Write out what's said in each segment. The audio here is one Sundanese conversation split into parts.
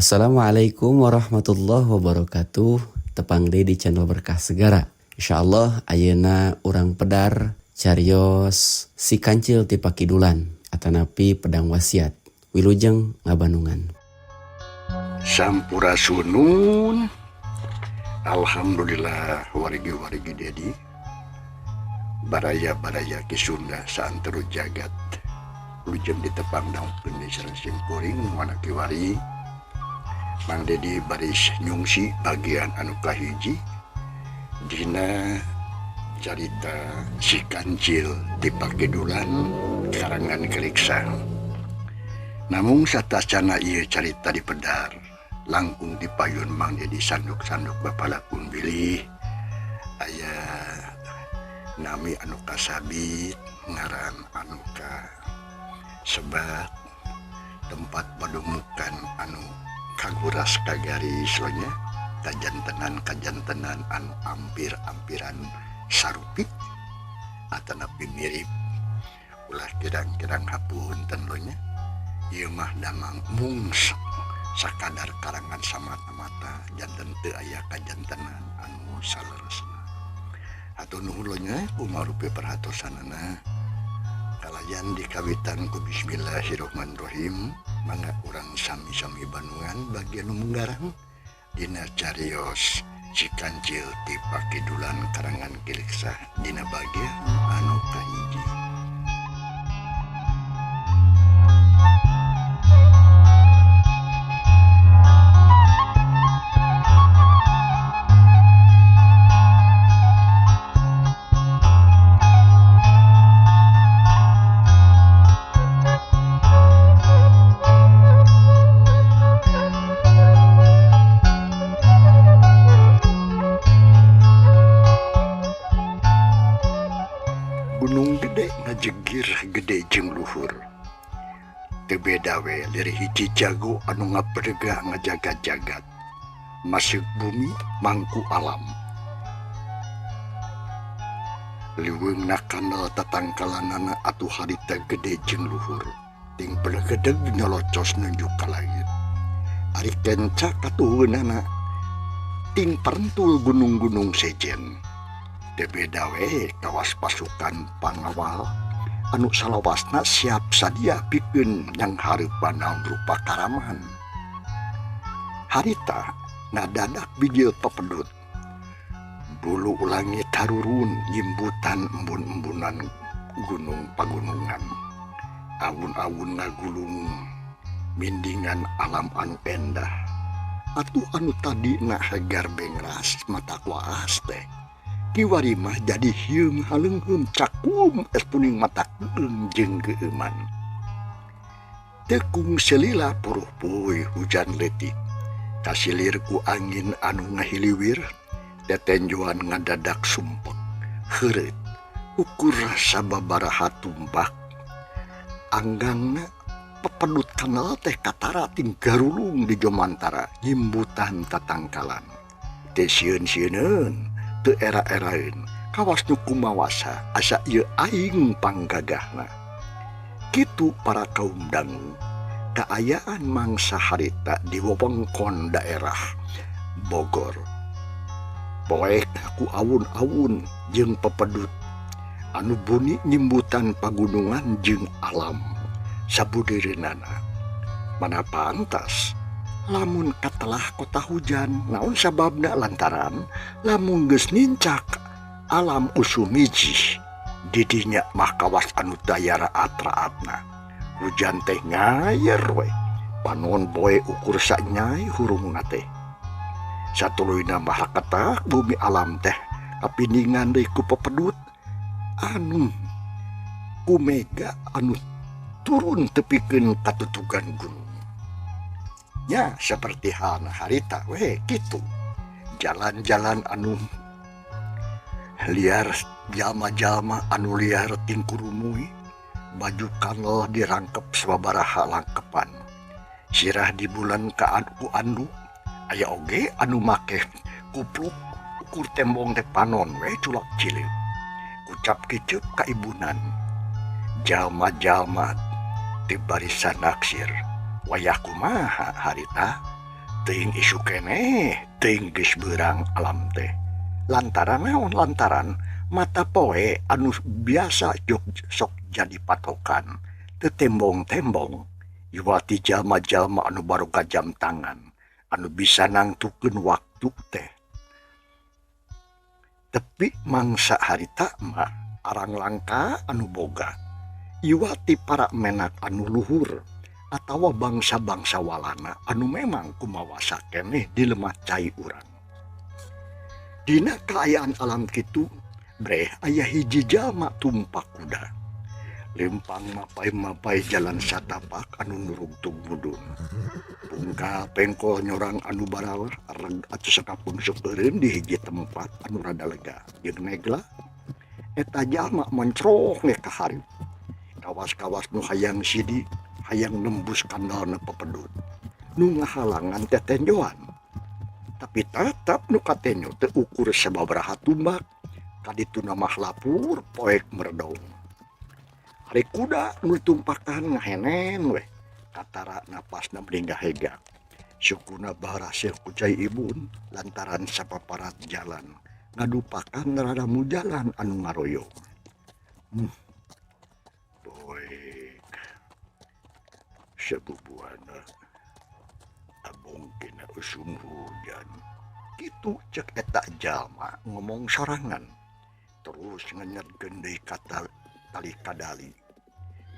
Assalamualaikum warahmatullahi wabarakatuh. Tepang deui di channel Berkah Segara. Insyaallah ayeuna urang pedar carios si kancil ti Pakidulan atanapi pedang wasiat. Wilujeng ngabandungan. Sampurasunun. Alhamdulillah warigi-warigi dedi. Baraya-baraya ki Sunda saantero jagat. Wilujeng ditepang daun Indonesia simpuring mana kiwari. Mang Dedi baris nyungsi bagian anu kahiji dina carita si kancil di Pakidulan karangan Geliksa. Namung satasana ieu carita di pedar langkung dipayun Mang Dedi sanduk-sanduk bapalakun bilih aya nami anu kasabit ngaran anu ka sebat tempat padumukan anu kaguras kagaris lonya kajantenan anu ampir-ampiran sarupi atanapi mirip ulah kirang-kirang hapunten lonya ieu mah damang mung sakadar karangan samata-mata janten teu aya kajantenan anu saleresna atuh nuhun lonya kumarupi perhatosanana kalayan dikawitan ku bismillahirrahmanirrahim mangga urang sami-sami bandungan bagian munggarang dina carios si kancil ti Pakidulan karangan Geliksa dina bagian anu kahiji. Gunung gede ngajegir gede jeung luhur teu beda we lirih hiji jago anu ngapredega ngajaga-jagat masuk bumi mangku alam liweungna kana tatangkalanana atuh harita gede jeung luhur ting belegedeg nyolocos nunjuk ka langit ari kenca katuhunana ting parentul gunung-gunung sejen. Teu beda we kawas pasukan pangawal anu salawasna siap sadia pikeun yang hareupan naon rupa karaman. Harita ngadadak bijil pepedut. Bulu langit harurun nyimbutan embun-embunan gunung pagunungan. Awun-awun ngagulung mindingan alam anu endah. Atuh anu tadi na hegar bengras mata kuas teh. Kiwari mah jadi hieung haleungheum cakum es puning mata keung jeung geuman. Tekung selila puruh puy hujan letik. Kasilir ku angin anu ngahiliwir, tetenjoan ngadadak sumpek. Heureut ukur sababaraha tumpak. Anggangna pepedut kanal teh katara ting garulung di jomantara nyimbutan tatangkalan. Teh sieun-sieuneun teu era-eraeun kawas nu kumawasa asa ieu aing panggagahna. Kitu para kaum dangu kaayaan mangsa harita di wewengkon daerah Bogor. Poek ku awun-awun jeung pepedut anu buni nyimbutan pagunungan jeung alam sabudereunana. Mana pantas lamun katelah kota hujan naon sababna lantaran lamun geus nincak alam usumiji didinya mah kawas anu daya raat-raatna hujan teh ngayer we panon boe ukur sanyai hurungna teh satuluyna mah katak bumi alam teh kapindingan deui ku pepedut anu kumega anu turun tepikeun katutugan gunung. Ya seperti halna harita we kitu jalan-jalan anu liar jalma-jalma anu liar ting kurumui baju kanel dirangkep sababaraha langkepan sirah di bulan ka anu andu aya oge anu make kupluk ukur tembong teh panon we culak cilik kucap kiceup ka ibunan jalma-jalma ti barisan naksir wayah kumaha harita Ting isu keneh ting geus beurang alam teh lantaran naon lantaran mata poe anu biasa sok jadi patokan teu tembong-tembong iwati jalma-jalma anu baroga jam tangan anu bisa nangtukeun waktu teh tepi mangsa harita mah arang langka anu boga iwati para menak anu luhur atawa bangsa-bangsa walana anu memang kumawa sakeneh dilemah cai urang. Dina kaayaan alam kitu breh aya hiji jalma tumpak kuda lempang mapai-mapai jalan satapak anu nurug tumudun pungka pengkol nyorang anu barawar areng atuh sakapung supeureun di hiji tempat anu rada lega jeung negla eta jalma mencroh ge ka hareup kawas-kawas nu hayang sidi hayang nembus kandalna pepedut nu ngahalangan tetenjoan tapi tetap nu katenyo teu ukur sababaraha tumbak kadituna mah lapur poek meredong hari kuda nu tumpakan ngahenen weh katara napasna melinggah hega sukuna barasih ku cai ibun lantaran sapaparat jalan ngadupakan radamu jalan anu ngaroyo poek sebubuana abong kena usum hujan kitu cek eta jalma ngomong sorangan terus nganyetkeun deui kata tali kadali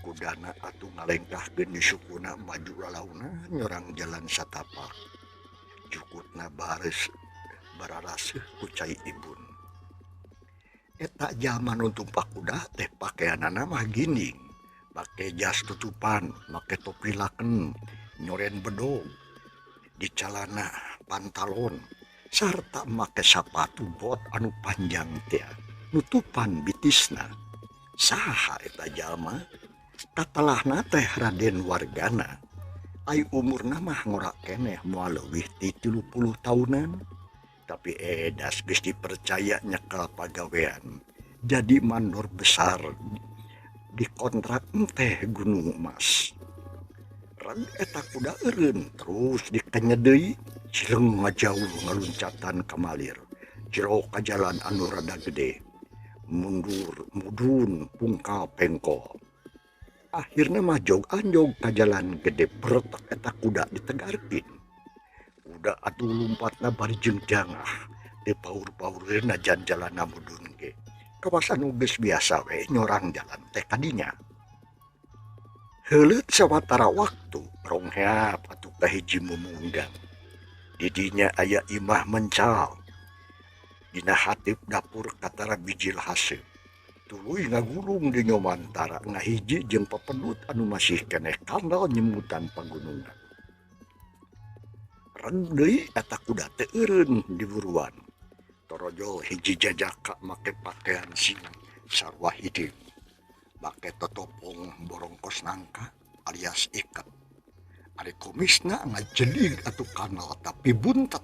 kudana atuh ngalengkahkeun di sukuna maju lalauna nyorang jalan satapak jukutna bares bararaseuh ku cai ibun eta jalma nu tumpak kuda teh pakaianana mah ginding make jas tutupan make topi laken nyoren bedog di calana pantalon sarta make sapatu bot anu panjang teh nutupan bitisna saha eta jalma tatalahna teh Raden Wargana ai umurna mah ngora keneh moal leuwih ti 30 tahunan tapi edas geus dipercaya nyekel pagawean jadi mandor besar di kontrak teh Gunung Emas reg eta kuda eureun terus dikenya deui cileng ngajauh ngaluncatan kamalir jero ka jalan anu rada gede mundur mudun pungkal pengkol akhirna mah jog-anjog ka jalan gede beretek eta kuda ditegarkeun kuda atuh lumpatna bari jeung jangah teu paur-paureunna jalan-jalanna mudun ge kawas anu geus biasa we nyorang jalan teh kadinya heuleut sawatara waktu rongheap atuh ka hiji mumunggang di dinya aya imah mencal dina hatip dapur katara bijil haseup tuluy ngagulung di nyomantara ngahiji jeung pepedut anu masih keneh kandal nyemutan pagunungan reg deui eta kuda teu eureun diburuan torojol hiji jajaka make pakaian sing sarua hiding make totopong borongkos nangka alias ikat ari kumisna ngajeling atuh kanal tapi buntet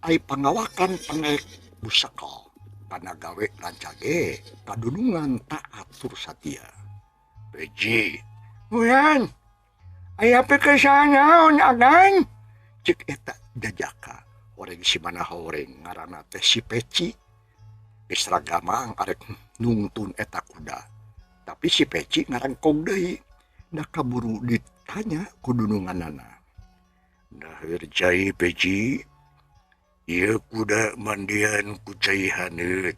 ai pangawakan pangek busakal panagawe rancage kadunungan tak atur satia beji uyan aya pekesan naon agan cek eta jajaka oreng si mana horeng ngaranna teh si Peci geus ragamang arek nungtun eta kuda tapi si Peci ngarengkong deui da kaburu ditanya kudununganana daheur cai Peci ieu kuda mandian ku cai haneut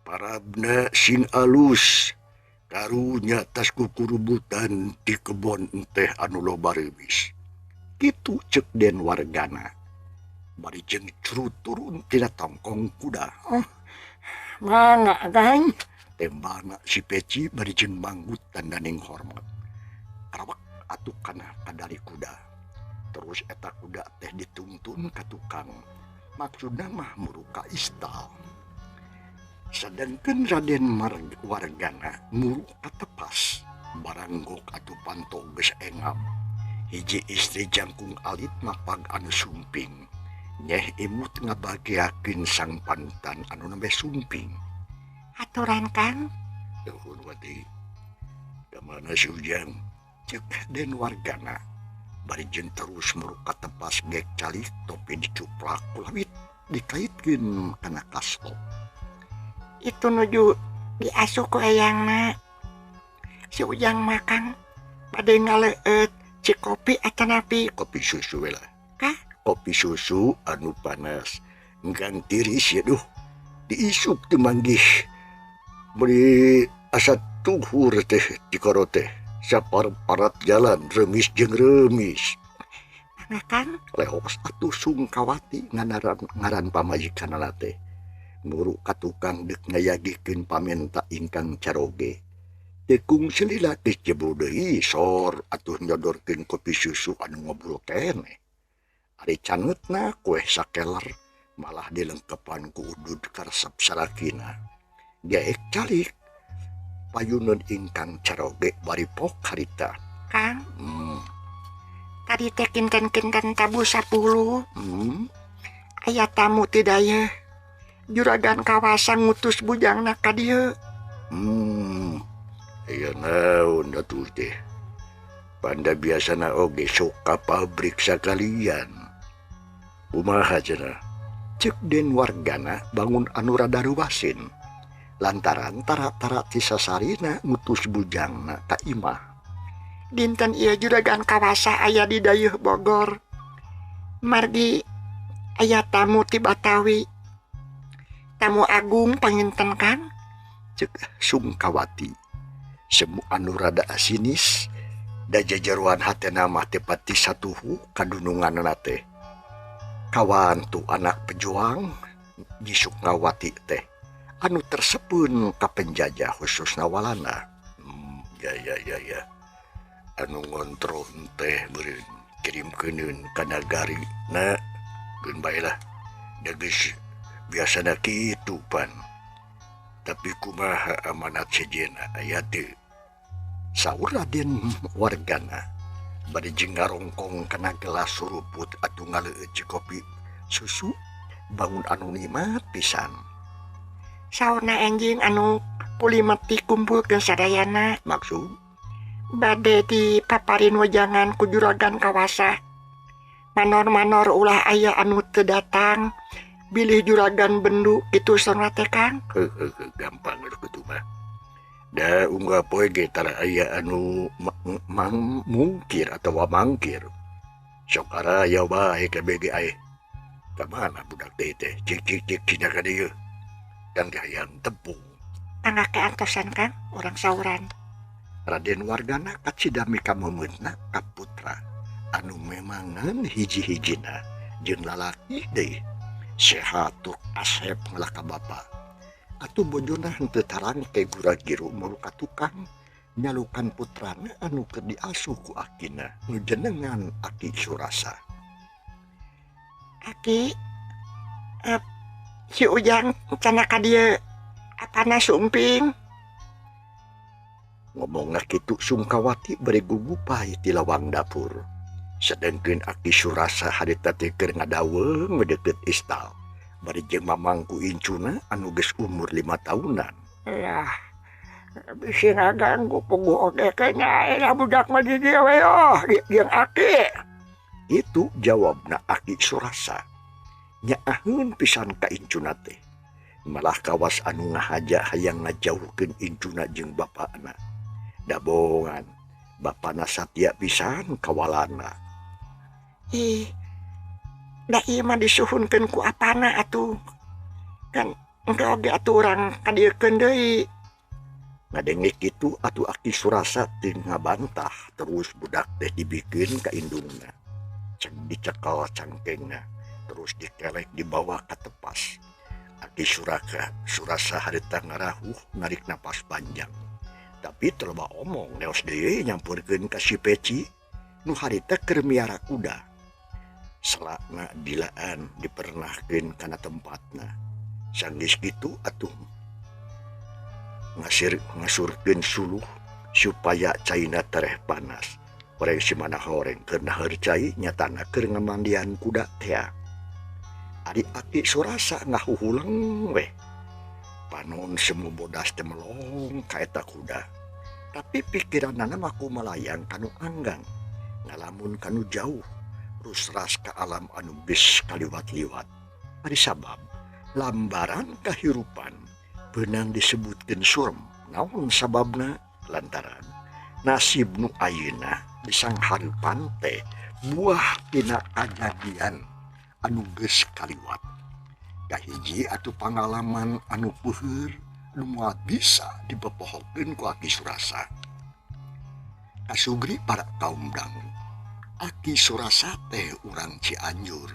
parabna sing alus karunya tas kukurubutan di kebon teh anu loba reubis kitu cek Den Wargana bari jeung curut turun tina tongkong kuda mangga kan tembana si Peci bari jeung manggut tandaning hormat karawak atuh kana kadari kuda terus eta kuda teh dituntun ka tukang maksudna mah muruka istal sedangkeun Raden Wargana muruka tepas baranggok atuh pantog geus engap hiji istri jangkung alit mapag anu sumping nyeh imut ngabagiakeun sang panutan anu nembe sumping aturan Kang nuhun wati ka mana si Ujang cek Den Wargana bari jeung terus muruka tepas gek calik topi dicuplak kulawit dikaitkeun kana kasko. Itu nuju diasuh ku eyangna. Si Ujang makan bade ngaleut cik kopi atanapi Kopi susu we lah. Kah? Kopi susu anu panas enggang tiris ya duh diisup teu manggih beri asa tuhur teh dikoro teh saparat jalan remis jeung remis. Makan Leos atuh Sungkawati ngaran pamajikanana teh muru ka tukang deuk ngayagikeun pamenta ingkang caroge. Tekung selila geus jebu deui sor atuh nyodorkeun kopi susu anu ngobrol keneh. Ari canutna kue sakeler malah dilengkepan ku udud karesep sarakina. Gaek calik payuneun ingkang caroge bari pok harita. Kang, tadi teh kinten-kinten tabu 10. Aya tamu ti daya. Juragan kawasan ngutus bujangna ka dieu. Aya naon atuh teh. Panda biasana oge sok ka pabrik sakalian. Kumaha cenah? Ceuk den wargana bangun anu rada ruwasin. Lantaran tara-tara ti sasarina ngutus bujangna ka imah. Dinten ieu juragan kawasa aya di dayeuh Bogor. Margi aya tamu ti Batawi. Tamu agung panginten kan? Ceuk Sungkawati. Semu anu rada asinis da jajaruan hatena mah teh pati satuhu kadununganna teh. Kawan tu anak pejuang Ji Sungkawati teh anu tersepeun ka penjajah khususna walana. Ya. Anu ngontrol teh beureun kirimkeun ka nagari na geun bae lah. Da geus biasana kitu pan. Tapi kumaha amanat sejena aya teu. Saur Raden wargana bari jeung ngarongkong kana gelas suruput atuh ngaleueut kopi susu bangun anu nikmat pisan. Saurna enjing anu pulimeti kumpulkeun sadayana. Maksud Bade dipaparin wejangan ku juragan kawasa. Manor-manor ulah aya anu teu datang. Bilih juragan bendu kitu saurna teh Kang. Gampang kitu mah. Da unggah poe ge tara aya anu mungkir atawa mangkir. Sok araya bae ka bege ae. Ka mana budak teh cik cina ka dieu. Dan hayang tepung. Angake antosan Kang, urang sauran. Raden wargana kacidami ka memeutna ka putra anu memangan hiji-hijina jeung lalaki deui. Sehat tur asep ngelah ka bapa. Atuh bojona henteu tarang ke gura-giru mulu ka tukang nyalukan putrana anu keur diasuh ku akina nu jenengan Aki Surasa. Aki, si Ujang cenah ka dieu apana sumping. Ngomongna kitu Sungkawati bari gugupai ti lawang dapur. Sedengkeun Aki Surasa harita teh keur ngadaweung deukeut istal. Bari jeung mamangku incuna anu geus umur 5 tahunan. Lah, bisi ngaganggu pugu oge kenya aya budak mah di dieu we jeung Aki. Itu jawabna Aki Surasa. Nyaaheun pisan ka incuna teh. Malah kawas anu ngahaja hayang ngajauhkeun incuna jeung bapana. Dabongan bapana satya pisan kawalana. Da ieu mah disuhunkeun ku apana atuh. Kan engke oge atuh urang kadiekeun deui. Ngadenge kitu atuh Aki Surasa teu ngabantah terus budak teh dibikeun ka indungna. Cek dicekel cangkengna terus dikelek dibawa ka tepas. Aki Surasa harita ngarahuh narik napas panjang. Tapi terloba omong neos deui nyampurkeun ka si Peci nu harita keur miara kuda. Selakna dilaan dipernahkeun kana tempatna. Sanggeus kitu atuh ngasurkeun suluh supaya caina tereh panas. Oreng si mana horeng keur naheur cai nyatana keur ngamandian kuda teh. Ari Aki Surasa ngahuhulang weh. Panon semu bodas teh melong ka eta kuda. Tapi pikiranna mah kumalayang kanu anggang. ngalamun kanu jauh rusras ka alam anu geus kaliwat-liwat. Ari sabab lambaran kahirupan beunang disebutkeun surem. Naon sababna? Lantaran nasib nu ayeuna disanghareupan teh buah tina kajadian anu geus kaliwat. Kahiji atuh pangalaman anu peuheur nu moal bisa dipepohokeun ku Aki Surasa. Kasugri para kaum dangu, Aki Surasa teh urang Cianjur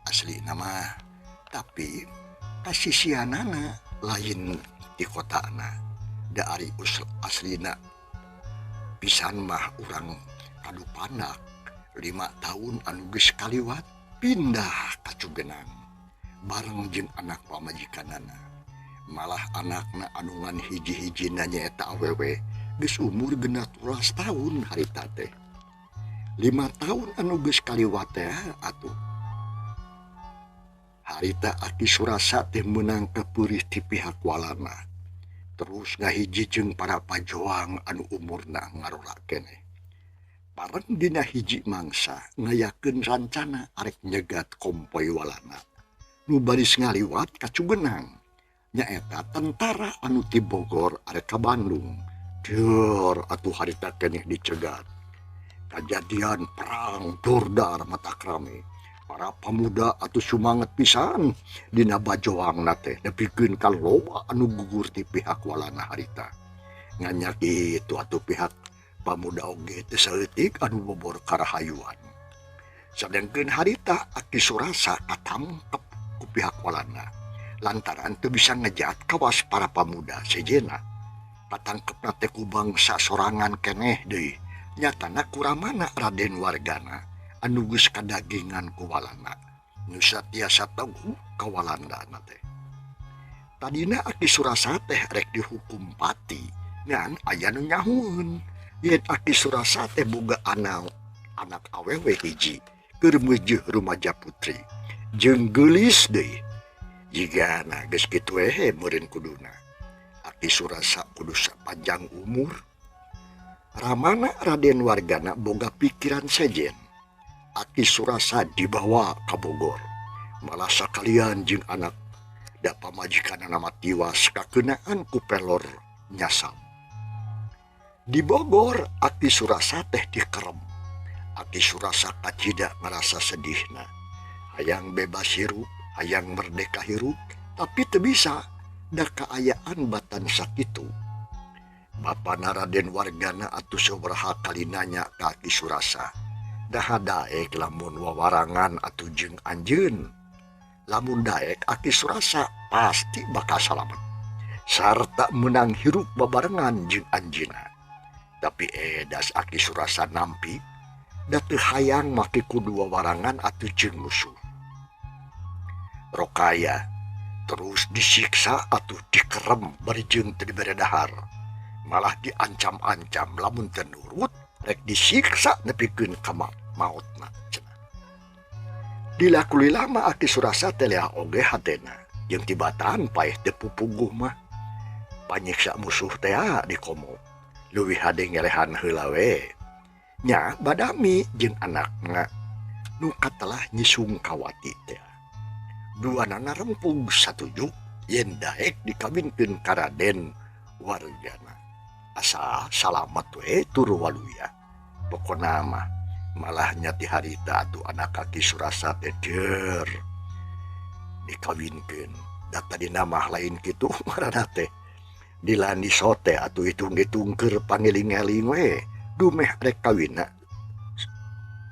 aslina mah, tapi kasisianana lain di kotana. Da ari aslina pisan mah urang Kadupanak 5 tahun anu geus kaliwat pindah ka Cugenang bareng jeung anak pamajikanana. Malah anakna anu ngan hiji-hijina nyaeta awewe geus umur 16 tahun harita teh. 5 tahun anu geus kaliwat teh atuh harita Aki Surasa teh meunang kepeurih ti pihak walana. Terus ngahiji jeung para pajoang anu umurna ngarola keneh. Pareng dina hiji mangsa ngayakeun rancana arek nyegat kompoi walana nu baris ngaliwat ka Cugenang, nyaeta tentara anu ti Bogor arek ka Bandung. Deur atuh harita keneh dicegat. Kajadian perang dordar mata krame. Para pemuda atuh sumanget pisan dina bajoangna teh nepikeun ka loba anu gugur ti pihak walana harita. Nganya kitu atuh pihak pamuda oge teu saeutik anu bobor karahayuan. Sadengkeun harita Aki Surasa katangkep ku pihak walana lantaran teu bisa ngejat kawas para pemuda sejena. Patangkepna teh ku bangsa sorangan keneh deui. Nyatana kuramana Raden Wargana anu geus kadagingan ku walana nu satiasa teuguh ka walandana teh. Tadina Aki Surasa teh rek dihukum pati ngan aya nu nyahueun yen Aki Surasa teh boga anak awewe hiji keur meujeuh rumaja putri jeung geulis deui. Jigana geus kitu meureun kuduna Aki Surasa kudu sapanjang umur. Ramana Raden Wargana boga pikiran sejen. Aki Surasa dibawa ka Bogor. Malah sakalian jeung anak da pamajikanana mah tiwas kakeunaan ku pelor nyasam. Di Bogor Aki Surasa teh dikerem. Aki Surasa kacida ngarasa sedihna. Hayang bebas hirup, hayang merdeka hirup, tapi teu bisa da kaayaan batan sakitu. Bapana Raden Wargana atuh sabaraha kali nanya ka Aki Surasa. Dah daek lamun wawarangan atuh jeung anjeun. Lamun daek Aki Surasa pasti bakal salamet. Sarta menang hirup babarengan jeung anjeunna. Tapi das Aki Surasa nampi da teu hayang make kudu wawarangan atuh jeung musuh. Rokaya terus disiksa atuh dikerem bari jeung teu dibere dahar. Malah diancam-ancam lamun teu nurut rek disiksa nepikeun ka mautna cenah. Dilakuli lama Aki Surasa teh leah oge hatena jeung tibatan paeh teu pupuguh mah. Panyiksa musuh teh dikomo leuwih hade ngelehan heula we. Nya Badami jeung anakna nu katelah Nyi Sungkawati teh. Duanana rempung satuju yen daek dikawinkeun ka Raden Wargana. Asa salamet we turu waluya. Pokona mah malah nyati harita atuh anak Aki Surasa teh deur dikawinkeun. Da tadina mah lain kitu ngaranna teh. Dilani sote atuh hitung-hitung keur pangeling-eling we. Dumeh rek kawinna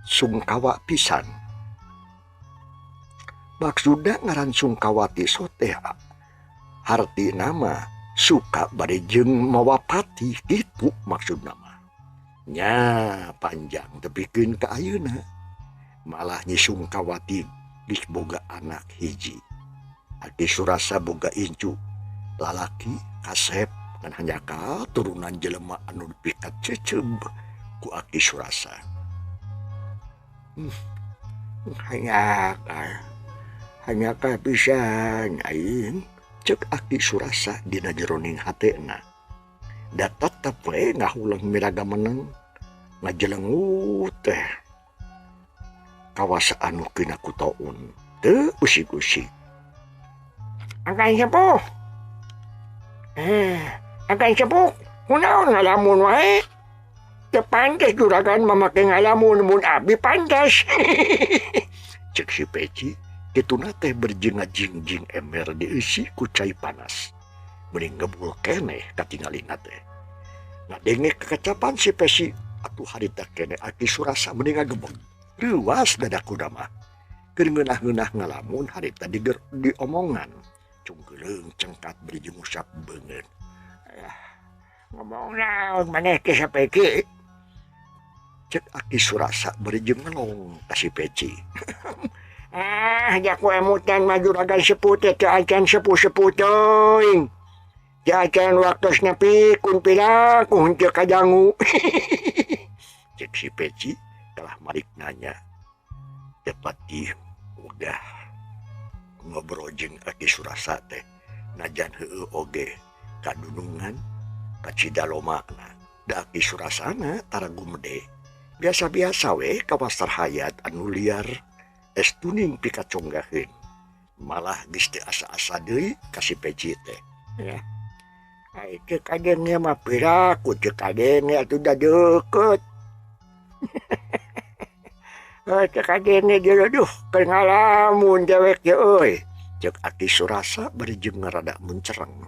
Sungkawa pisan. Maksudna ngaran Sungkawati sote harti nama suka bari jeung mawapati gitu maksudna mah. Nya panjang tepikeun ka ayeuna. Malah Nyi Sungkawati geus boga anak hiji. Aki Surasa boga incu lalaki kasep ngan hanyaka turunan jelema anu pikat ceceub ku Aki Surasa. Hanyaka pisan aing cek Aki Surasa dina jeroning hatena. Da tetep we ngahulang miraga meneng ngajelengut teh kawasa anu kena kutoun teu usik-usik. Agan sepuh. Agan sepuh, kunaon ngalamun wae? Teu pantes juragan mamake ngalamun mun abdi pantes. Cek si Peci, kituna teh berjingajingjing ember diisi ku cai panas. Mending ngebul keneh katingalina teh. Ngadenge kekacapan si Peci, atuh harita keneh Aki Surasa mending ngagebeg. Ruas dadakuna mah. Keur ngeunah-ngeunah ngalamun harita diomongan. Cunggeuleung cengkat beri jumusak beungeun. Ngomong naon maneh ke sapeki? Cek Aki Surasa beri jengelong ka si Peci. Jak emutan mah juragan sepuh teh teu acan sepuh-sepuh teuing. Teu acan waktosna pikun pila ku henteu kadangu. Cek si Peci telah malik nanya. Tepati udah ngobrol jeung Aki Surasa teh najan heueuh oge kadunungan kacidalomakna. Da Aki Surasana tara gumede. Biasa-biasa we kawasar hayat anu liar estuning pikaconggaheun. Malah geus teu asa-asa deui ka si Peci teh. Ya. Ai teu kadenge mah piraku teu kadenge atuh da deukeut. Teu kadenge jodoh keur ngalamun dewek ge euy. Cek Aki Surasa bari jeung rada mencereng.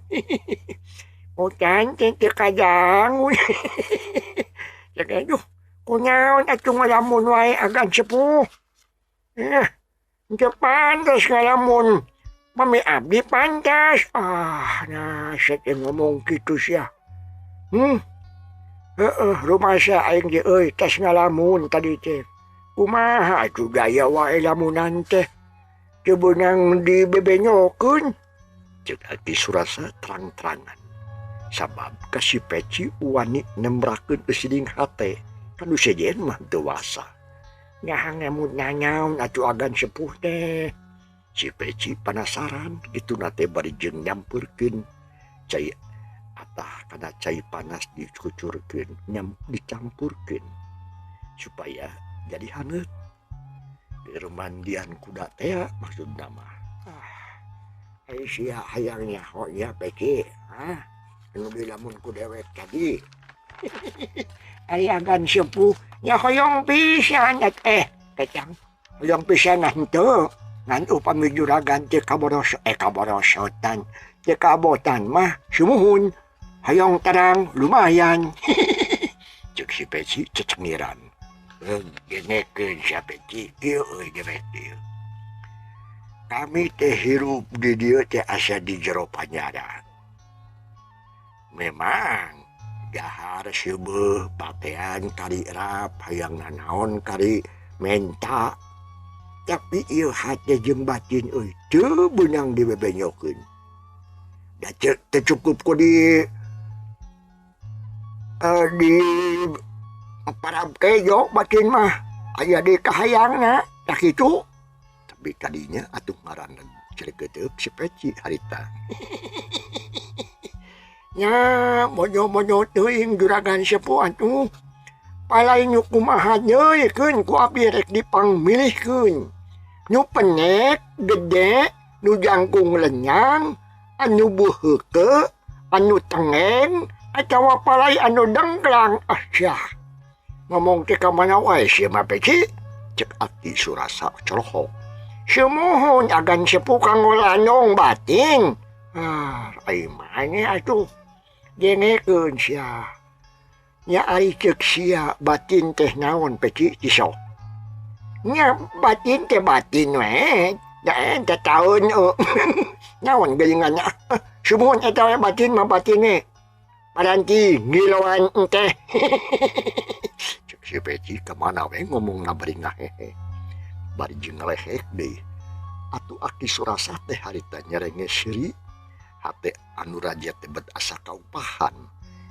Ucan teu kadangu. Cek aduh, kunaon atuh ngalamun wae agan sepuh. Teu pantes ngalamun mami abdi pantes. Nah sete ngomong kitu sia. Rumasa aing ge euy tes ngalamun tadi teh. Kumaha atuh gaya wae lamunan teh. Teu beunang dibebenyokeun. Cek Aki Surasa terang-terangan. Sabab ka si Peci wani nembrakeun eusiding hate. Kanu sejen mah teu wasa. Nyah ngemut nanyaun atuh agan sepuh teh. Si Peci penasaran kituna teh bari jeung nyampurkeun cai atah kana cai panas dikucurkeun dicampurkeun supaya jadi hangat. Mandian kuda teh maksudna mah. Ai sia hayangnya hoya Peci. Anu bilamun ku dewek tadi. Ai agan sepuh nya hoyong pisan kecang. Hoyong pisan henteu. Ngan upami juragan teu kaborosotan. Teu kabotan mah sumuhun. Hoyong terang lumayan. Cek si Peci cecengiran. Genekeun sia Peci kieu euy dewek dieu. Kami teh hirup di dieu teh asa di jero panyara. Memang gahar seubeul pakaian kari rap hayang nanaon kari menta. Tapi ieu hate jeung batin euy teu beunang dibebenyokeun. Da teu cukup ku di parabke jo batin mah aya di kahayangna tah kitu. Tapi kadinya atuh ngaranna ceregedeuk si Peci harita. Nya mojo-mojo teuing juragan sepuh atuh. Palain nu kumaha nyeuikeun ku abdi rek dipangmilihkeun. Nu penek, gede, nu jangkung lenyang, anu buheukeun, anu tengeng, atawa palai anu dengklang. Syah. Ngomong teh ka mana wae sia mah Peci? Cek Aki Surasa celohok. Sumuhun agan sepuh kanggo lanong bating. Ai maneh atuh. Genekeun sia. Nya ari ceuk sia batin teh naon Peci cisok. Nya batin teh batin we. Da ente taun naon geulingannya. Sumuhun eta we batin mah batin we. Paranti ngiloan teh. Cek si Peci kemana we ngomongna bari ngahehe. Bari jeung ngelehek deui. Atuh Aki Surasa teh harita nyerenge siri. Hate anu raja tebet asa kaupahan.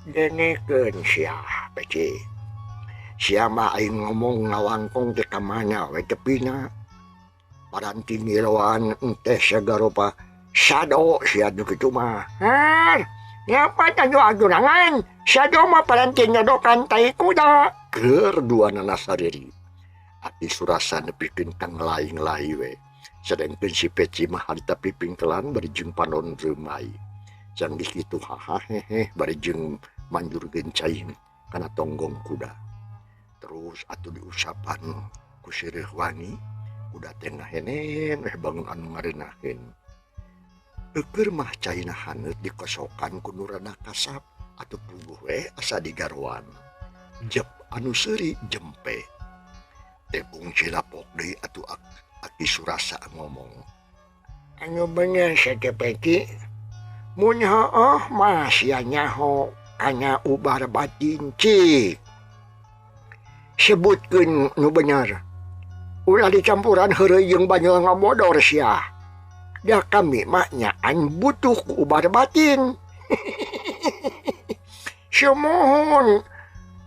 Genekeun sia Peci. Sia mah aing ngomong ngawangkong teh ka mana we tepina. Paranti ngiloan teh sagaropa sado sia nu kitu mah. Nyapa tanyo agunangan. Sado mah paranti nyodokan tai kuda. Keur duana nasariri. Ati surasa nepikeun kang laing-lai we. Sedengkeun si Peci mah harita pipingkelan bari jeung panon reumai. Janggih kitu haha hehe bari jeung manjurkeun cai kana tonggong kuda. Terus atuh diusapan ku sireuh wangi, kuda teh ngahenen weh bangun anu ngarenaheun. Eukeur mah caina haneut dikosokan ku nu rada kasap atuh puguh we asa digarwan. Jep anu seuri jempe. Tepung cilapok deui atuh Aki Surasa ngomong. Anu bener sa Peci. Mun heueuh mah sia nyaho kana ubar batin cik. Sebutkeun nu bener. Ulah dicampuran heureuy jeung banyu ngamodor sia. Da kami mah nyaan butuh ku ubar batin. Semohon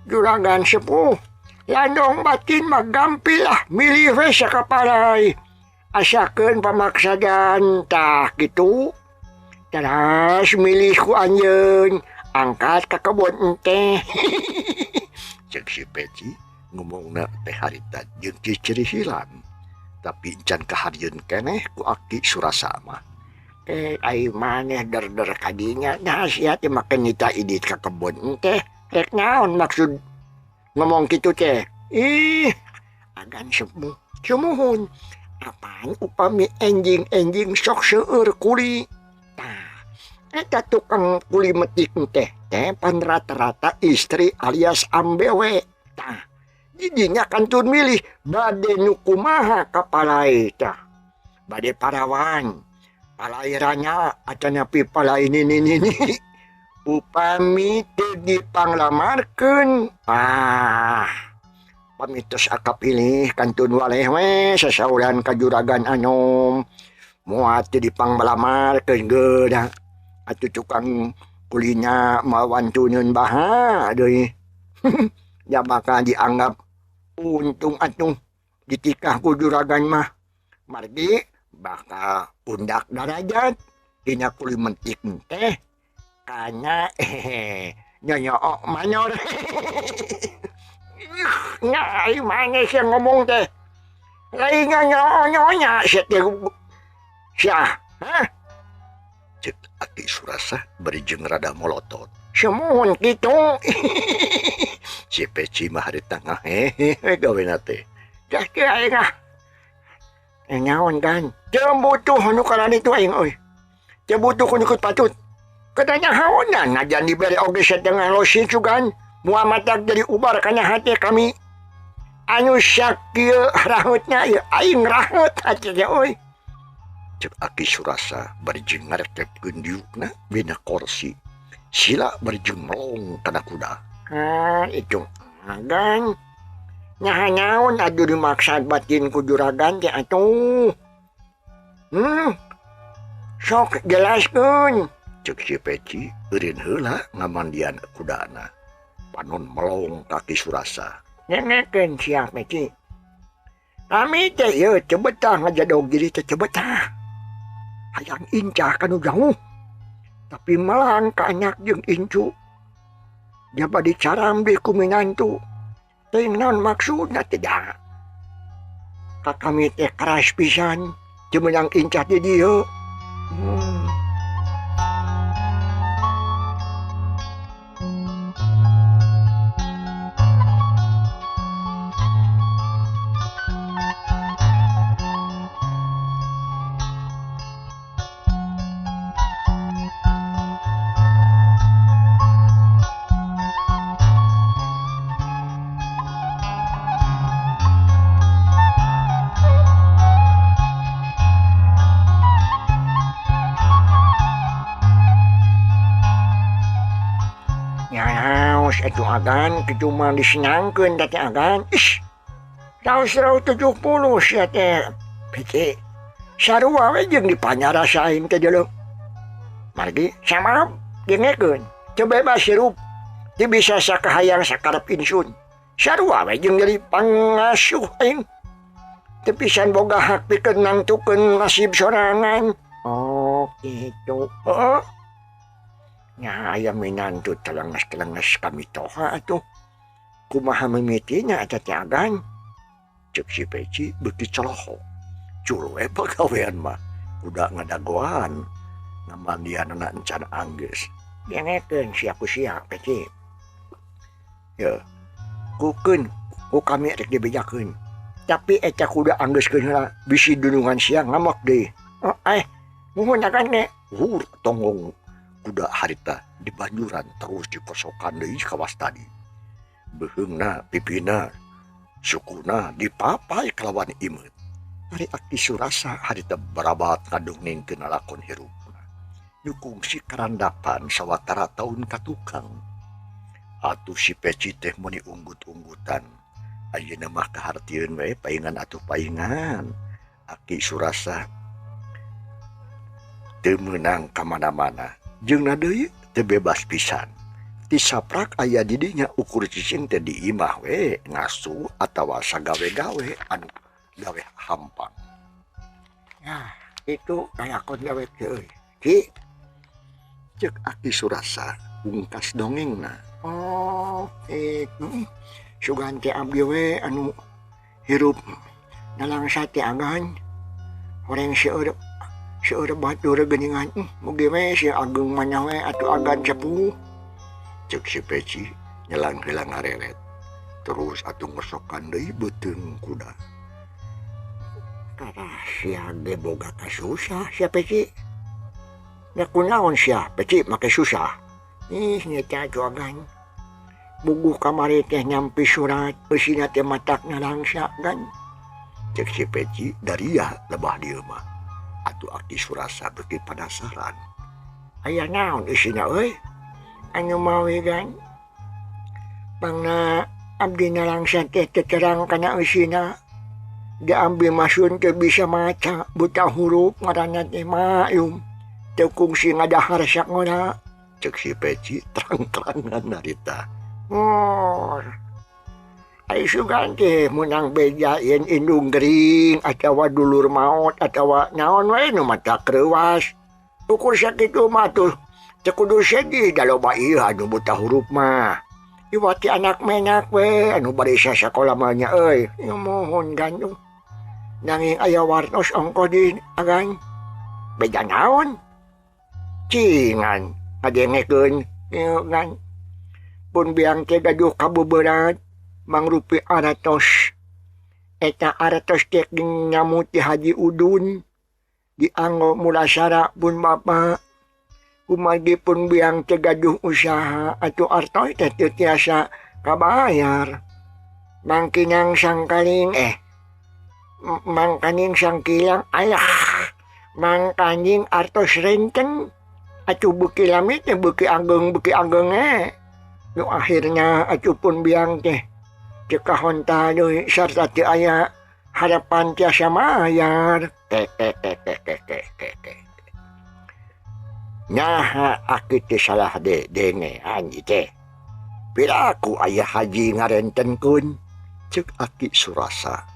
juragan sepuh, landong batin mah gampil lah milih we sakapalai. Asakeun pamaksadan tah kitu. Terus milih ku anjeun, angkat ka kebon teh. Cek si Peci ngomongna teh harita jeung ciciri hilan. Tapi encan kaharieun keneh ku Aki Surasa mah. Ai maneh der-der kadinya. Nah sia teh makan nita idit ka kebon teh. Rek naon maksud ngomong kitu teh? Ih, agan sepuh. Sumuhun. Apaan upami enjing-enjing sok seueur kuli. Tah, eta tukang kuli metik teh pan rata-rata istri alias ambewe. Tah, jidinya kantun milih bade nu kumaha kapalai tah. Bade parawan. Palairanya acanapi palai nini. Upami teu dipanglamarkeun. Pamitos akap pilih kantun waleh we sasauran ka juragan anom. Moal teu dipanglamarkeun geudah. Atuh tukang kulinya mawantuneun baha deui. Ya bakal dianggap untung atuh ditikah ku juragan mah. Margi bakal undak darajat dina kuli mentik teh kana nyonyok manyor. Nyai mana sih ngomong teh? Lain nyonya sih teh. Syah, hah? Cek Aki Surasa bari jeung rada molotot. Semuhun kitu. Si Peci mah di tengah gawena teh. Dah teh aing ah. Nyaon kan? Teu butuh anu karan itu aing euy. Teu butuh ku nyukut patut. Katanya haonan najan dibere oge setengah losin sugan. Muhammad jadi ubar kana hati kami. Anu sakieu rahutnya ya aing rahut hati teh euy. Cek Aki Surasa bari jeung ngarekepkeun diukna bina kursi. Sila bari jeung melong kana kuda. Itu. Agan. Nyaha naon adu dimaksad batin ku juragan teh atuh. Sok jelaskeun. Cek si Peci eureun heula ngamandian kudana. Panon melong Aki Surasa. Nengekeun sia Peci. Kami teh ieu teu betah ngajadog diri teh teu betah. Hayang incah kanu jauh. Tapi malang kanyak jeung incu. Dia badi carambi ku minantu. Teh naon maksudna tidak. Kakami teh keras pisan. Teu meunang incah di dieu. Itu agan, cuma disenangkeun teh agan. Ish, tahun 170 sia teh Peci. Sarua we jeung dipanyarasain teh deuleu. Margi sama dengekeun, teu bebas hirup. Teu bisa sakahayang sakarep insun. Sarua we jeung jadi pangasuh aing. Teu pisan boga hak pikeun nangtukeun nasib sorangan. Oh, kitu. Heeh. Nya aya minantu telenges kami toha atuh. Kumaha mimitinya eta teh agan. Cek si Peci beki celohok. Culu pagawean mah. Kuda ngadagoan. Ngamandian anak encan angges. Dengekeun sia ku sia Peci. Ya, Kukeun ku kami rek dibejakeun. Tapi eta kuda anggeuskeun heula bisi dunungan sia ngamok deui. Muhun akan ge. tonggong kuda harita di banjuran terus dikosokan deui kawas tadi. Beheungna pipina sukuna dipapai kelawan imeut. Ari Aki Surasa harita barabat ngadongengkeun lakon hirupna. Nyukung si karandapan sawatara taun katukang. Atuh si Peci teh meni unggut-unggutan. Ayeuna mah kahartieun we paingan atuh paingan. Aki Surasa teu meunang ka mana-mana. Jeung deui teu bebas pisan. Ti saprak aya di dinya ukur cicing teh di imah we ngasuh atawa sagawe-gawe anu gawe hampang. Ya, itu kalakon gawe teh euy. Ki, Cek Aki Surasa pungkas dongengna. Itu sugan teh abdi we anu hirup dalang sate agan. Horeng seueur batur geuningan mugi we si Ageng manah we atuh agan sepuh. Cek si Peci nyelang heula ngareret. Terus atuh ngosokan deui beuteung kuda. Kata sia ge boga kasusah sia Peci. Da kunaon sia Peci make susah. Nya teh atuh agan. Bubuh kamari teh nyampi surat eusina teh matak nalangsa kan. Cek si Peci daria lebah dieu mah. Atuh Aki Surasa beuki penasaran. Aya naon eusina euy? Anu mawi kan. Pangna abdi nalangsa teh teu terang kana eusina. Dia ambil masun teu bisa maca buta huruf ngaranna teh Mayum. Teu kungsi ngadahar sakngona. Cek si Peci terang-terangan narita. Ai sugan teh munang bejaeun indung gering atawa dulur maot atawa naon we nu mata kreuwas. Ukur sakitu mah tuh teu kudu sedih da loba ieu anu buta huruf mah. Iwati anak menak we anu bari sakola mah nya euy. Ya mohon gandung. Nanging aya wartos ongko di agan. Beda naon? Cingan ngadengekeun ieu kan. Pun biang teh gaduh kabuberat mangrupi aratos. Eta aratos teh nyamut di Haji Udun. Dianggo mulasara pun bapa. Kumagi pun biang teh gaduh usaha atuh artos teh teu tiasa kabayar. Mangkinang sangkaling mangkaning sangkilang mangkaning artos renten. Atuh beuki lamit teh beuki ageng Nu akhirnya atuh pun biang teh cekahon deui sarta teu aya harapan tiasa mayar. Nyaha Aki teh salah dengean ieu teh. Piraku aya haji ngarentenkeun, Cek Aki Surasa.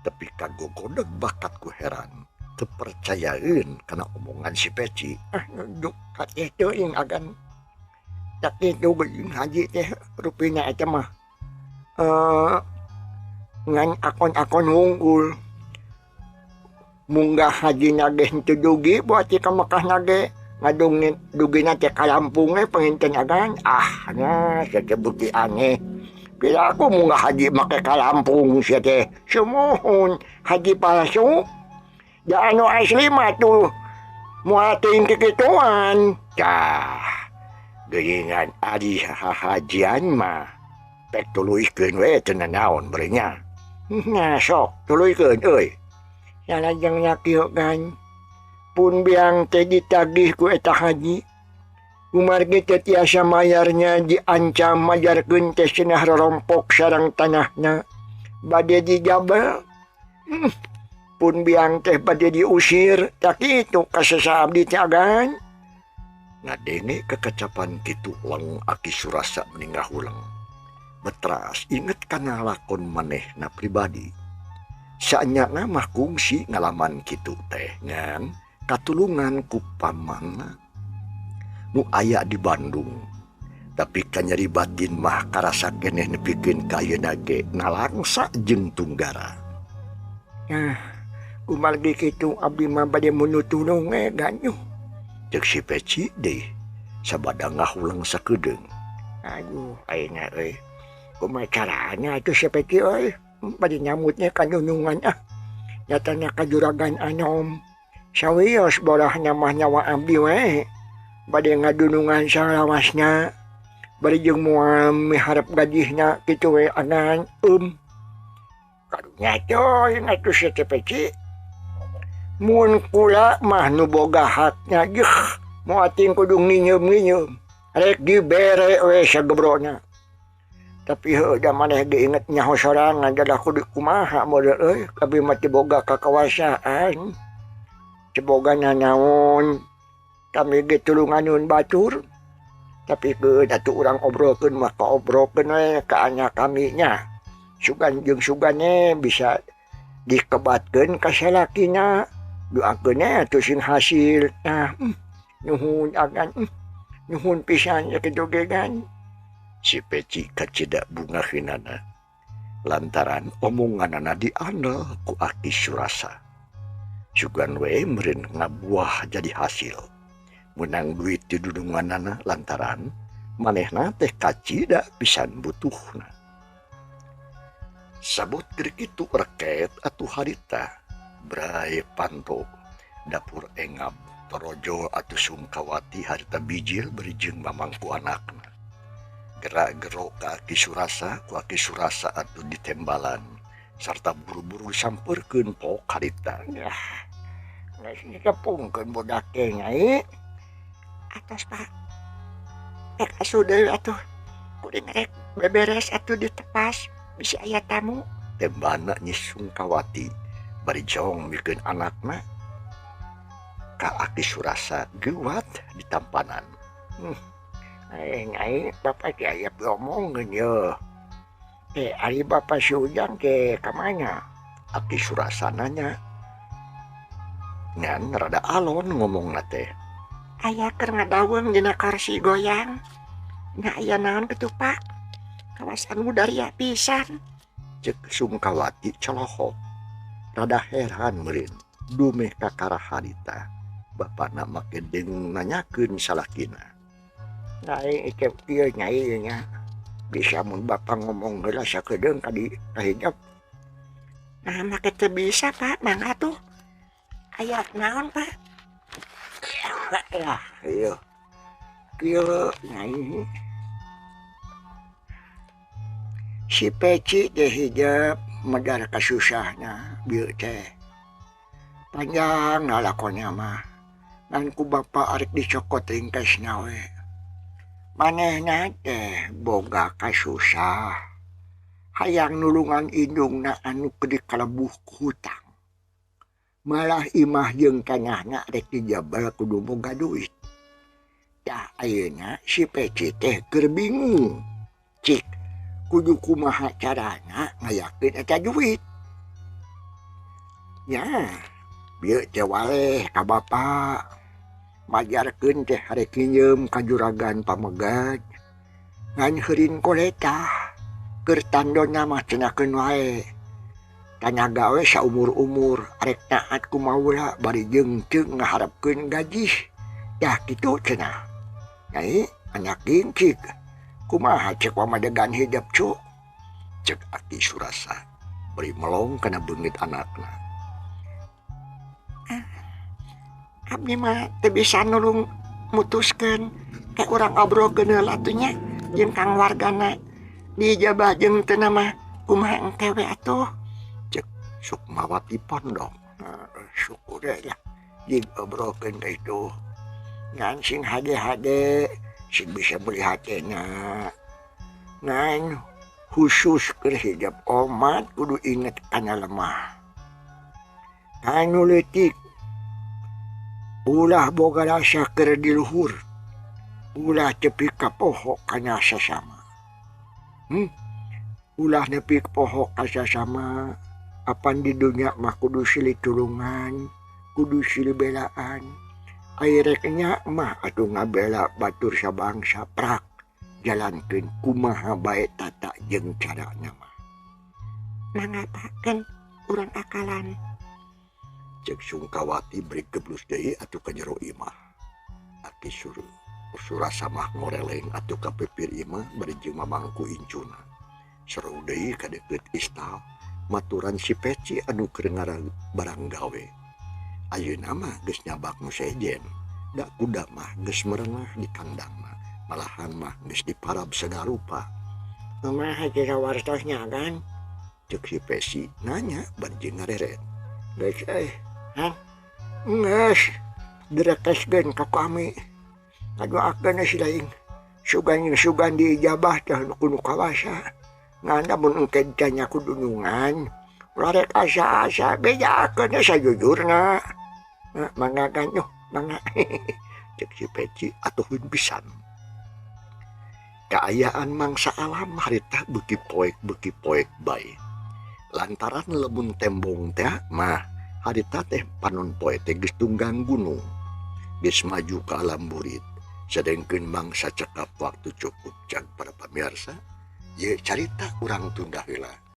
Tapi kagogodeg bakatku heran. Teu percayaeun kana omongan si Peci. Nunduk kat itu ing agan. Tak itu geuing haji teh rupina eta mah. Ngan akon-akon unggul. Munggah haji nage henteu dugi buat ka Mekah nage ngadungin dugina teh ka Lampung penginten agan. Nya sia teh bukti aneh. Bila aku munggah haji make ka Lampung sia teh. Semohon haji palsu. Da anu asli mah tuh moal teuing kikituan. Geuningan adi hajian mah pek tuluyskeun we teu naon beureung nya. Nya sok tuluyskeun euy. Salajengna kieu kan. Pun biang teh ditagih ku eta haji. Kumargi teh tiasa mayarnya diancam majarkeun teh cenah rorompok sareng tanahna. Bade dijabel. Pun biang teh bade diusir. Tak kitu kasesa abdi teh agan. Ngadenge kekecapan kitu leng Aki Surasa meninggah ulang. Betras inget kana lakon manehna pribadi. Saanyana mah kungsi ngalaman kitu teh ngan katulungan ku pamanna nu aya di Bandung. Tapi kanyari batin mah karasa keneh nepikeun ka ayeuna ge nalangsa jeung tunggara. Nah, kumal ge kitu abdi mah bade munutulung ganyu. Cek si Peci deui sabada ngahulang sakedeung. Aduh, ayeuna euy. Kumaha carana atuh si Peci euy? Bade nyamutnya kanunungan nyatana ka juragan anom. Sawios bolahna mah nyawa abdi we. Bade ngadunungan salawasna. Bari jeung moal miharep gajihna kitu we anan karunya coy ngatu si Peci. Mun kula mah nu boga haknya moal ting kudu nginyeum-nginyeum rek dibere we sagebrona. Tapi heuh da maneh ge inget nyaho sorangan dadah kudu kumaha model euy kabeh mah teu boga kakawasaan. Teu boga nanaon kami ge tulunganun batur. Tapi ke datu urang obrolkeun mah kaobrolkeun we ka anya kaminya. Sugan jeung sugane bisa dikebatkeun ka salakina. Doakeun atuh sing hasil. Nah, nuhun agan. Nuhun pisan ya kejogegan. Si Peci kacida bungaheunana lantaran omonganana diandel ku Aki Surasa. Sugan we meureun ngabuah jadi hasil. Menang duit di dudunganana lantaran manehna teh kacida pisan butuhna. Sabot keur kitu reket atuh harita Bray Panto dapur engab torojo atuh Sungkawati harita bijil beri jeung mamangku anakna. Gerak-gerok ka Aki Surasa ku Aki Surasa atuh ditembalan sarta buru-buru disampeurkeun pok harita. Yah, geus dikepungkeun budak teh nyai. Atas Pak. Rek asuh deui atuh. Kuring rek beberes atuh ditepas. Bisi aya tamu. Tembana Nyi Sungkawati bari jong mikeun anakna ka Aki Surasa geuwat di tampanan. Nyai bapak teh aya diomongkeun yeuh. Teh ari bapak si Ujang ke kamana? Aki Surasa nanya. Ngan rada alon ngomongna teh. Aya keur ngadaweung dina kursi goyang. Nya aya naon kitu Pak? Kawasan budaya pisan. Cek Sungkawati celohok. Rada heran meureun dumeh ka karah harita. Bapana make dengung nanyakeun salakina. Nyai ikep kieu nyai nya. Bisa mun bapak ngomong heula sakedeung ka di kahijab. Nah make teu bisa Pak, mangga tuh. Aya naon Pak? Ya, iya. Kieu nyai. Si Peci teh hijab medar kasusahna bieu teh. Panjang ngalakonnya mah. Ngan ku bapa arek dicokot ringkasna we. Manehna teh boga kasusah. Hayang nulungan indungna anu kedik kalebuh ku hutang. Malah imah jeung tanahna rek dijabal kudu boga duit. Tah ayeuna si Peci teh keur bingung. Cik kudu kumaha carana ngayakeun eta duit. Ya, bieu teh waleh ka bapa. Majarkeun teh harek nginjeum ka juragan pamegad. Ngan heurin koleta keur tandona mah cenahkeun wae. Tanaga we saumur-umur arek taat ku maula bari jeung teu ngaharepkeun gaji. Tah kitu cenah. Nyai anak cik. Kumaha cek wamadegan hidap cu? Cek Aki Surasa beri melong kana beungit anakna. Abdi mah teu bisa nulung mutuskeun ke urang obrolkeun heula atuh nya jeung kang wargana dijabah jeung teu mah kumaha engke we atuh. Cek Sukmawati Pondok. Syukur ya jeung obrolkeun ka itu. Ngan sing hade-hade sing bisa melihat enak. Ngan khusus keur hijab omat kudu inget kana lemah. Anu leutik ulah boga rasa keur di luhur. Ulah tepi ka poho kana sasama. Ulah nepi ka poho ka sasama. Apan di dunia mah kudu silih tulungan, kudu silih belaan. Aireknya mah atuh ngabela batur sabangsa prak jalankeun kumaha bae tata jeung carana mah. Mangatakeun urang akalan. Cek Sungkawati beri geblus deui atuh ka jero imah. Aki surasa mah ngoreleng atuh ka pipir imah bari jeung mamangku incuna. Seru deui ka deukeut istal maturan si Peci anu keur ngarang barang gawe. Ayeuna mah geus nyabak nu sejen. Da kuda mah geus merenah di kandangna. Malahan mah geus diparab sagarupa. Kumaha jero wartosnya kan? Cek si Peci nanya bari jeung ngareret. Geus geus direkeskeun ka kami. Ngadoakeun si laing sugan diijabah teh kudu kawasa. Ngana mun engke tanya kudunungan, larek asa-asa bejakeun sajujurna. Mangga kan mangga. Cek si Peci atuhun pisan. Kaayaan mangsa alam harita beuki poek bae. Lantaran lembun tembong teh mah harita teh panon poe teh geus tunggang gunung. Geus maju ka alam burit. Sedengkeun mangsa cekap waktu cukup can para pamirsa. Ye carita urang tunda heula.